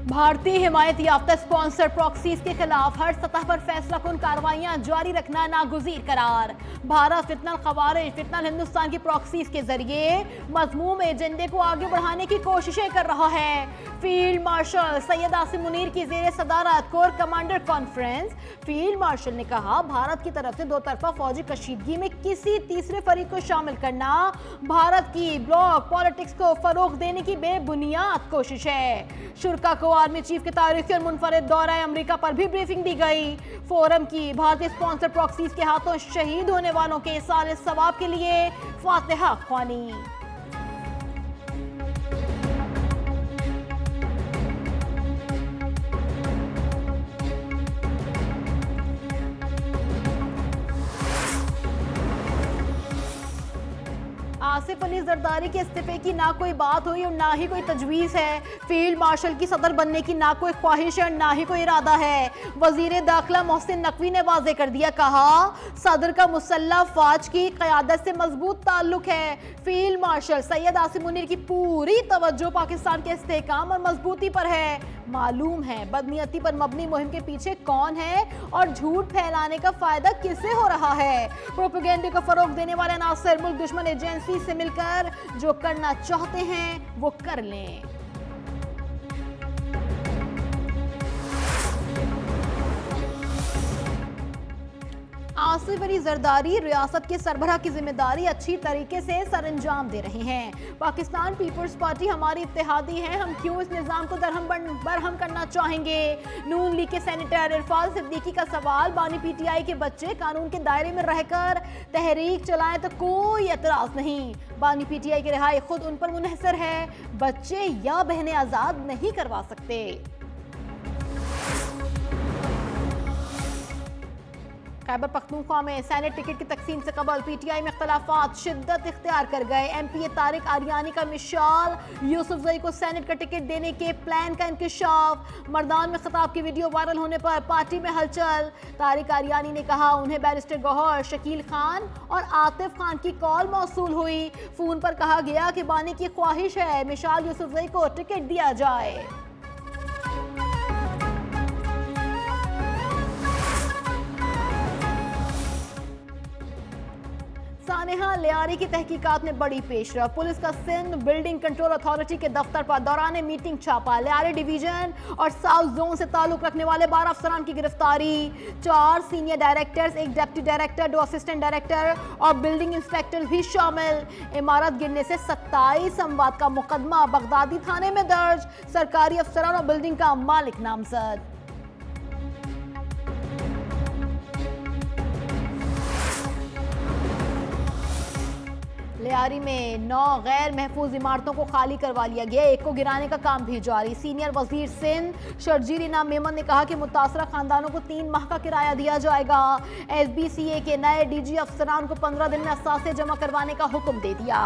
भारतीय हिमायत याफ्ता sponsor proxies के खिलाफ हर सतह पर फैसला कुन कार्रवाइयां जारी रखना नागुज़ीर करार। भारत फितनल खवारिज फितनल हिंदुस्तान की प्रॉक्सीज के जरिए मज़मूम एजेंडे को आगे बढ़ाने की कोशिशें कर रहा है। फील्ड मार्शल सैयद आसिम मुनीर की जेर सदारत core commander conference. Field marshal ने कहा, भारत की तरफ से दो तरफा फौजी कशीदगी में किसी तीसरे फरीक को शामिल करना भारत की ब्लॉक पॉलिटिक्स को फरोग देने की बेबुनियाद कोशिश है। शुरा को आर्मी चीफ के तारीखी और मुनफरिद दौरा अमेरिका पर भी ब्रीफिंग दी गई। फोरम की भारतीय स्पॉन्सर प्रॉक्सीज के हाथों शहीद होने वालों के साले सवाब के लिए फातिहा ख्वानी। आसिफ अली जरदारी के इस्तीफे की ना कोई बात हुई और ना ही कोई तजवीज़ है। फील्ड मार्शल की सदर बनने की ना कोई ख्वाहिश है और ना ही कोई इरादा है। वजीर दाखिला मोहसिन नकवी ने वाजे कर दिया, कहा सदर का मुसल्लह फौज की क़यादत से मजबूत ताल्लुक है। फील्ड मार्शल सैयद आसिम मुनीर की पूरी तवज्जो पाकिस्तान के इस्तेहकाम और मजबूती पर है। मालूम है बदनीयती पर मबनी मुहिम के पीछे कौन है और झूठ फैलाने का फायदा किसे हो रहा है। प्रोपेगेंडे को फरोग देने वाले अनासर मुल्क दुश्मन एजेंसी से मिलकर जो करना चाहते हैं वो कर लें। आसिफ अली जरदारी रियासत के सरबराह की जिम्मेदारी अच्छी तरीके से सरअंजाम दे रहे हैं। पाकिस्तान पीपल्स पार्टी हमारी इत्तेहादी है, हम क्यों इस निज़ाम को बरहम करना चाहेंगे। नून लीग के सेनेटर इरफान सिद्दीकी का सवाल, बानी पीटीआई के बच्चे कानून के दायरे में रहकर तहरीक चलाएं तो कोई एतराज नहीं। बानी पीटीआई की रिहाई खुद उन पर मुनहसर है, बच्चे या बहनें आज़ाद नहीं करवा सकते। खैबर पख्तूनख्वा में सेनेट टिकट की तकसीम से कबल पीटीआई में इख्तलाफात शिद्दत इख्तियार कर गए। एमपी तारिक आरियानी का मिसाल, यूसुफजई को सेनेट का टिकट देने के प्लान का इंकशाफ। मर्दान में खिताब की वीडियो वायरल होने पर पार्टी में हलचल। तारिक आरियानी ने कहा उन्हें बैरिस्टर गौहर, शकील खान और आतिफ खान की कॉल मौसूल हुई। फोन पर कहा गया कि बानी की ख्वाहिश है मिसाल यूसुफजई को टिकट दिया जाए। सानेहा लियारी की तहकीकात में बड़ी पेशरफ। पुलिस का सिंध बिल्डिंग कंट्रोल अथॉरिटी के दफ्तर पर दौरान मीटिंग छापा। लियारी डिवीजन और साउथ जोन से ताल्लुक रखने वाले 12 अफसरान की गिरफ्तारी। 4 senior directors, 1 deputy director, 2 assistant director और बिल्डिंग इंस्पेक्टर भी शामिल। इमारत गिरने से 27 अमवात का मुकदमा बगदादी थाने में दर्ज। सरकारी अफसरान और बिल्डिंग का मालिक नामजद। लियारी में 9 गैर महफूज इमारतों को खाली करवा लिया गया, 1 को गिराने का काम भी जारी। सीनियर वजीर सिंध शर्जील इनाम मेमन ने कहा कि मुतासरा खानदानों को 3 माह का किराया दिया जाएगा। SBCA के नए DG अफसरान को 15 दिन में असासे जमा करवाने का हुक्म दे दिया।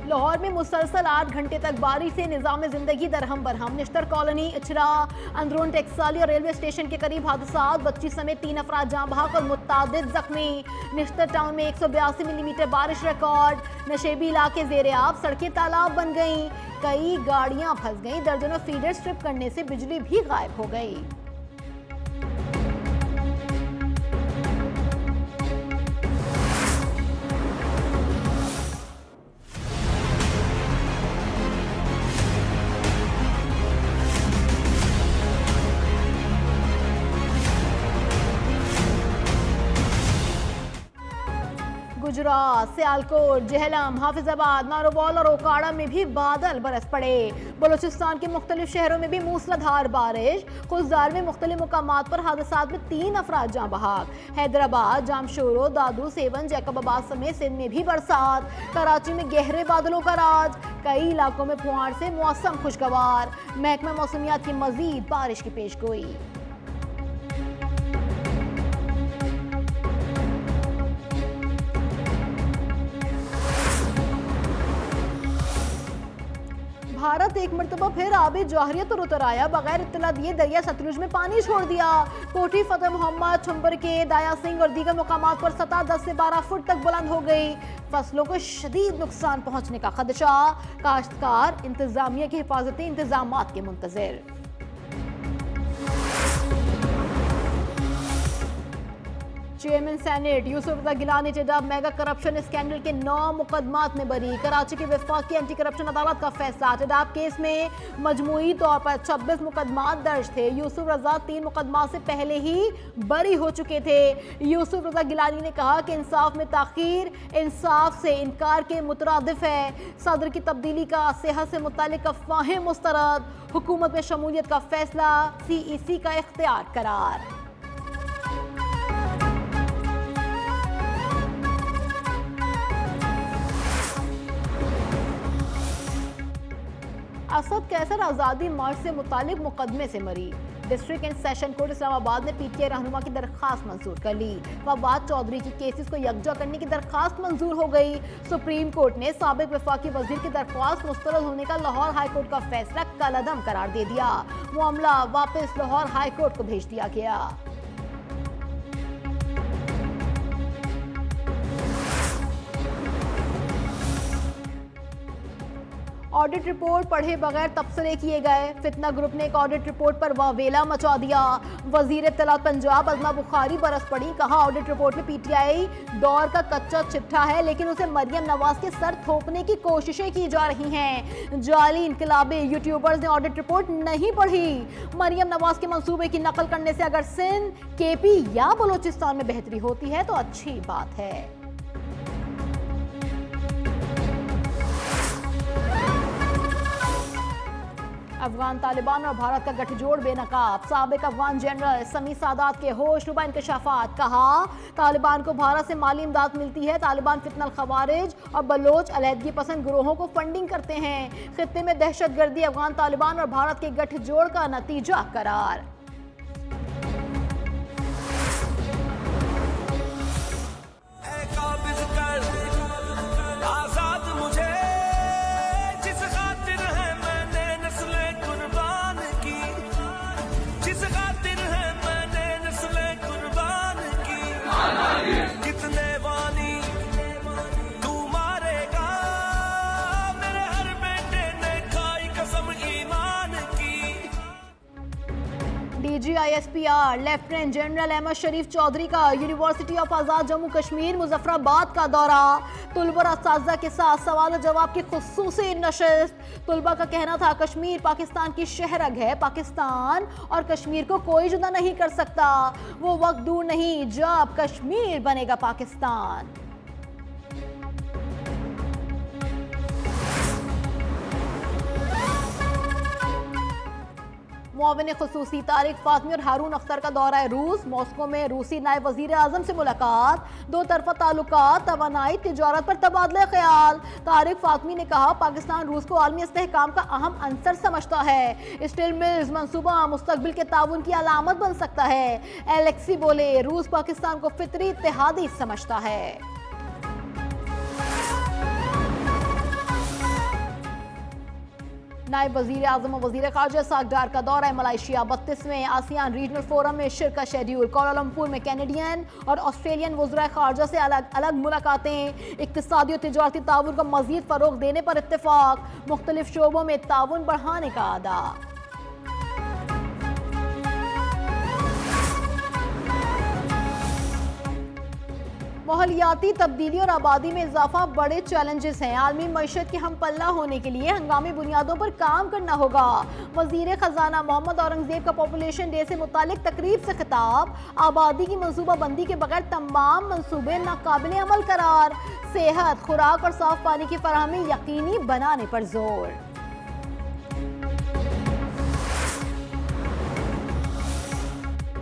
लाहौर में मुसलसल 8 घंटे तक बारिश से निज़ाम जिंदगी दरहम बरहम। निश्तर कॉलोनी, इचरा, अंदरून टेक्साली और रेलवे स्टेशन के करीब हादसा, बच्ची समेत 3 अफराद जाँ बहक और मुतादिद जख्मी। निश्तर टाउन में 182 मिलीमीटर बारिश रिकॉर्ड। नशेबी इलाके ज़ेरे आब, सड़कें तालाब बन गईं, कई गाड़ियां फंस गईं, दर्जनों फीडर स्ट्रिप करने से बिजली भी गायब हो गई। गुजरात, सियालकोट, जेहलम, हाफिजाबाद, नारोवाल और ओकाड़ा में भी बादल बरस पड़े। बलूचिस्तान के मुख्तलिफ शहरों में भी मूसलाधार बारिश। खुजदार में मुख्तलिफ मुकामात पर हादसात में 3 अफराद जाँ बहक। हैदराबाद, जामशोरो, दादू, सेवन, जैकबाबाद समेत सिंध में भी बरसात। कराची में गहरे बादलों का राज, कई इलाकों में फुहार से मौसम खुशगवार। महकमा मौसमियात की मजीद बारिश की पेशगोई। भारत एक मरतबा फिर आबी जौहरियत पर उतर आया। बगैर इत्तला दिए दरिया सतलुज में पानी छोड़ दिया। कोठी फतेह मोहम्मद, छुंबर के दाया सिंह और दीगर मुकामात पर सतह 10 से 12 फुट तक बुलंद हो गई। फसलों को शदीद नुकसान पहुंचने का खदशा। काश्तकार इंतजामिया के हिफाजती इंतजामात के मुंतजिर। चेयरमैन सेनेट यूसुफ रज़ा गिलानी टेडा मेगा करप्शन स्कैंडल के 9 मुकदमात में बरी। कराची की वफाकी एंटी करप्शन अदालत का फैसला। टेडाब केस में मजमूई तौर पर 26 मुकदमात दर्ज थे। यूसुफ रज़ा 3 मुकदमात से पहले ही बरी हो चुके थे। यूसुफ रज़ा गिलानी ने कहा कि इंसाफ में ताखीर इंसाफ से इनकार के मुतरादिफ है। सदर की तब्दीली का सेहत से मुतालिक अफवाहें मुस्तरद। हुकूमत में शमूलियत का फैसला CEC का इख्तियार करार। असद कैसर आज़ादी मार्च से मुतालिक मुकदमे से मरी। District and session court Islamabad ने PTI रहनुमा की दरख्वास्त मंजूर कर ली। फवाद चौधरी की केसेस को यकजा करने की दरख्वास्त मंजूर हो गई। सुप्रीम कोर्ट ने साबिक वफाकी वजीर की दरख्वास्त मुस्तरद होने का लाहौर हाई कोर्ट का फैसला कलअदम करार दे दिया। मामला वापस लाहौर हाई कोर्ट को भेज दिया गया। ऑडिट रिपोर्ट पढ़े बगैर तबसरे किए गए। फितना ग्रुप ने एक ऑडिट रिपोर्ट पर वावेला मचा दिया। वजीर इत्तलात पंजाब अज़मा बुखारी बरस पड़ी। कहा ऑडिट रिपोर्ट में PTI दौर का कच्चा चिट्ठा है, लेकिन उसे मरियम नवाज के सर थोपने की कोशिशें की जा रही हैं। जाली इनकलाबी यूट्यूबर्स ने ऑडिट रिपोर्ट नहीं पढ़ी। मरियम नवाज के मंसूबे की नकल करने से अगर सिंध, KP या बलोचिस्तान में बेहतरी होती है तो अच्छी बात है। अफगान तालिबान और भारत का गठजोड़ बेनकाब। साबिक अफगान जनरल समी सादात के होशरुबा इंकशाफात। कहा तालिबान को भारत से माली इमदाद मिलती है। तालिबान फितनल खवारिज और बलोच अलहदगी पसंद गिरोहों को फंडिंग करते हैं। खित्ते में दहशतगर्दी अफगान तालिबान और भारत के गठजोड़ का नतीजा करार। DGISPR लेफ्टिनेंट जनरल अहमद शरीफ चौधरी का यूनिवर्सिटी ऑफ आज़ाद जम्मू कश्मीर मुजफ्फराबाद का दौरा। तुलबा और असातिज़ा के साथ सवाल जवाब की खुसूसी नशिस्त। तुलबा का कहना था कश्मीर पाकिस्तान की शहरग है। पाकिस्तान और कश्मीर को कोई जुदा नहीं कर सकता। वो वक्त दूर नहीं जब कश्मीर बनेगा पाकिस्तान। मुआविन खुसूसी तारिक फातमी और हारून अख्तर का दौरा रूस। मॉस्को में रूसी नायब वजीर आजम से मुलाकात। दो तरफा ताल्लुकात, तवानाई, तिजारत पर तबादला ख्याल। तारिक फातमी ने कहा पाकिस्तान रूस को आलमी इस्तेहकाम का अहम अंसर समझता है। स्टील मिल्स मंसूबा मुस्तकबिल के ताउन की अलामत बन सकता है। एलेक्सी बोले रूस पाकिस्तान को फितरी इत्तेहादी समझता है। नायब वजीर आजम और वजीर खारजा सागडार का दौरा मलाइशिया। 32वें आसियान रीजनल फोरम में शिरकत शेड्यूल। कोलालमपुर में कैनेडियन और ऑस्ट्रेलियन वज़राए खारजा से अलग अलग मुलाकातें। इक्तिसादी और तिजारती ताउन को मजीद फरोग देने पर इत्तेफाक। मुख्तलिफ शोबों में ताउन बढ़ाने का अदा। माहौलियाती तब्दीली और आबादी में इजाफा बड़े चैलेंजेस हैं। आलमी मईशत के हम पल्ला होने के लिए हंगामी बुनियादों पर काम करना होगा। वजीर खजाना मोहम्मद औरंगजेब का पॉपुलेशन डे से मुतालिक तकरीब से खिताब। आबादी की मनसूबा बंदी के बगैर तमाम मनसूबे नाकाबिले अमल करार। सेहत, खुराक और साफ पानी की फराहमी यकीनी बनाने पर जोर।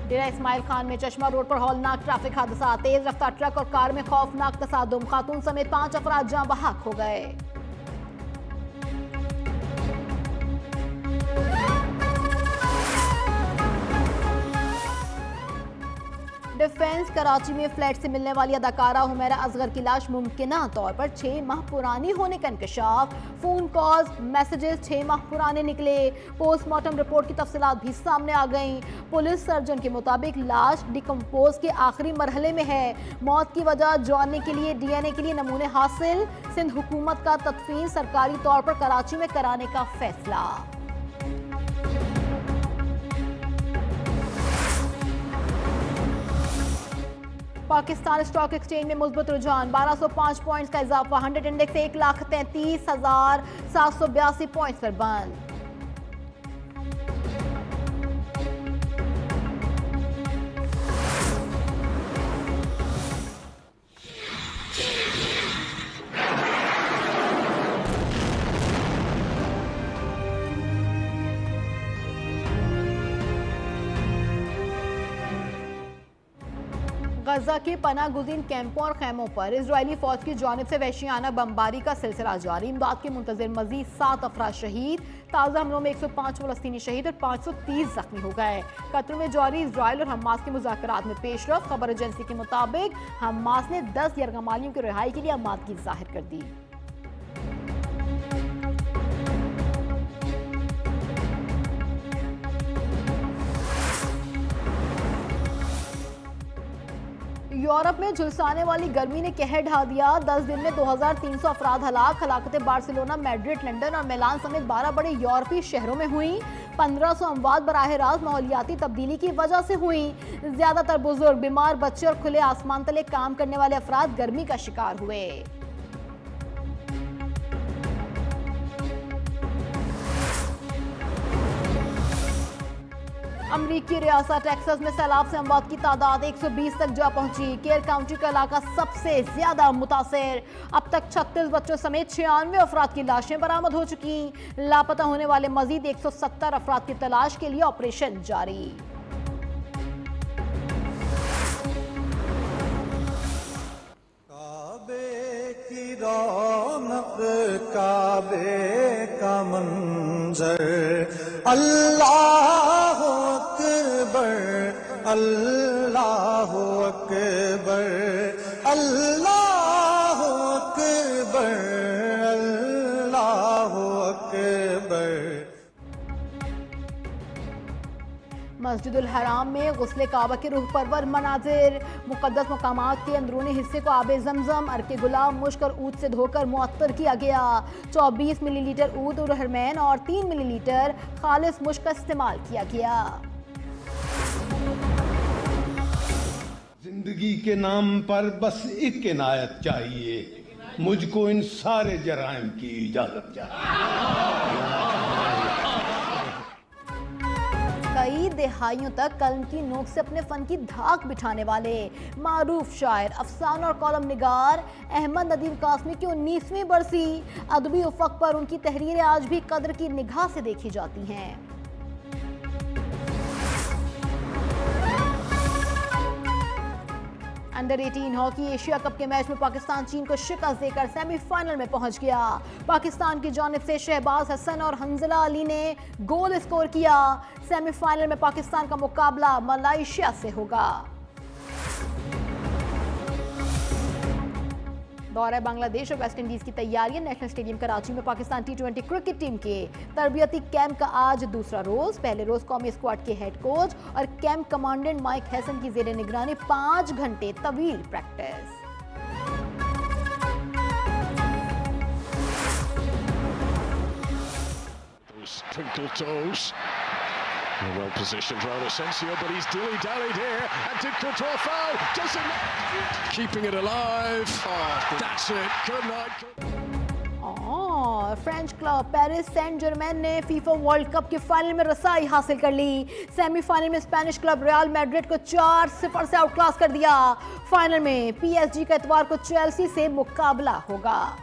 डेरा इस्माइल खान में चश्मा रोड पर हौलनाक ट्रैफिक हादसा। तेज रफ्तार ट्रक और कार में खौफनाक तसादुम। खातून समेत 5 अफराद जाँ बहक हो गए। डिफेंस। कराची में फ्लैट से मिलने वाली अदाकारा हुमैरा असगर की लाश मुमकिना तौर पर 6 माह पुरानी होने का इंकशाफ। फोन कॉल्स मैसेजेस 6 माह पुराने निकले। पोस्टमार्टम रिपोर्ट की तफसीलात भी सामने आ गई। पुलिस सर्जन के मुताबिक लाश डिकम्पोज के आखिरी मरहले में है। मौत की वजह जानने के लिए DNA के लिए नमूने हासिल। सिंध हुकूमत का तदफीन सरकारी तौर पर कराची में कराने का फैसला। पाकिस्तान स्टॉक एक्सचेंज में मुस्बत रुझान, 1205 पॉइंट्स का इजाफा। 100 इंडेक्स 1,33,782 पॉइंट्स पर बंद। गजा के पनाह गुज़ीन कैंपों और खैमों पर इजरायली फौज की जानिब से वहशियाना बमबारी का सिलसिला जारी। इमदाद के मुंतज़िर मजीद 7 अफराद शहीद। ताज़ा हमलों में 105 फलस्तीनी शहीद और 530 जख्मी हो गए। कतर में जारी इजरायल और हमास के मुज़ाकरात में पेशरफ। खबर एजेंसी के मुताबिक हमास ने 10 यरगमालियों की रिहाई के लिए आमादगी जाहिर कर दी। यूरोप में झुलसाने वाली गर्मी ने कहर ढा दिया। 10 दिन में 2300 अफराद हलाक। हलाकतें बार्सिलोना, मैड्रिड, लंदन और मिलान समेत 12 बड़े यूरोपीय शहरों में हुई। 1500 अमवात बराह रास्त माहौलियाती तब्दीली की वजह से हुई। ज्यादातर बुजुर्ग, बीमार बच्चे और खुले आसमान तले काम करने वाले अफराद गर्मी का शिकार हुए। अमरीकी रियासत टेक्सास में सैलाब से अमवात की तादाद 120 तक जा पहुंची। केयर काउंटी का इलाका सबसे ज्यादा मुतासिर। अब तक 36 बच्चों समेत 96 अफराद की लाशें बरामद हो चुकी। लापता होने वाले मजीद 170 अफराद की तलाश के लिए ऑपरेशन जारी। रौनक काबे का मंजर, अल्लाह अकबर, अल्लाह अकबर, अल्लाह अकबर, अल्लाह अकबर। मस्जिदुल हराम में गुस्ले काबा के रूह परवर मनाजिर। मुकद्दस मकामात के अंदरूनी हिस्से को आबे जमजम, अर्के गुलाब, मुश्क और ऊद से धोकर मुअत्तर किया गया। 24 मिलीलीटर ऊद और हरमैन और 3 मिलीलीटर खालिस मुश्क का इस्तेमाल किया गया। जिंदगी के नाम पर बस एक इनायत चाहिए, मुझको इन सारे जराइम की इजाजत चाहिए। कई दिहाइयों तक कलम की नोक से अपने फन की धाक बिठाने वाले मारूफ शायर, अफसाना और कॉलम निगार अहमद नदीम कासमी की 19वीं बरसी। अदबी उफक पर उनकी तहरीरें आज भी कद्र की निगाह से देखी जाती हैं। अंडर 18 हॉकी एशिया कप के मैच में पाकिस्तान चीन को शिकस्त देकर सेमीफाइनल में पहुंच गया। पाकिस्तान की जानिब से शहबाज हसन और हंजला अली ने गोल स्कोर किया। सेमीफाइनल में पाकिस्तान का मुकाबला मलेशिया से होगा। दौरा बांग्लादेश और वेस्ट इंडीज की तैयारियां। नेशनल स्टेडियम कराची में पाकिस्तान T20 क्रिकेट टीम के तरबियती कैंप का आज दूसरा रोज। पहले रोज कौमी स्क्वाड के हेड कोच और कैंप कमांडेंट माइक हैसन की जेर निगरानी 5 घंटे तवील practice. Well positioned, Raul Asensio, but he's dilly-dallied here. And did Courtois foul? Doesn't keeping it alive. Oh, that's it. Good night. French club Paris Saint Germain ने FIFA World Cup के final में रसाई हासिल कर ली। Semifinal में Spanish club Real Madrid को 4-0 से आउटक्लास कर दिया। फाइनल में PSG का इतवार को चेल्सी से मुकाबला होगा।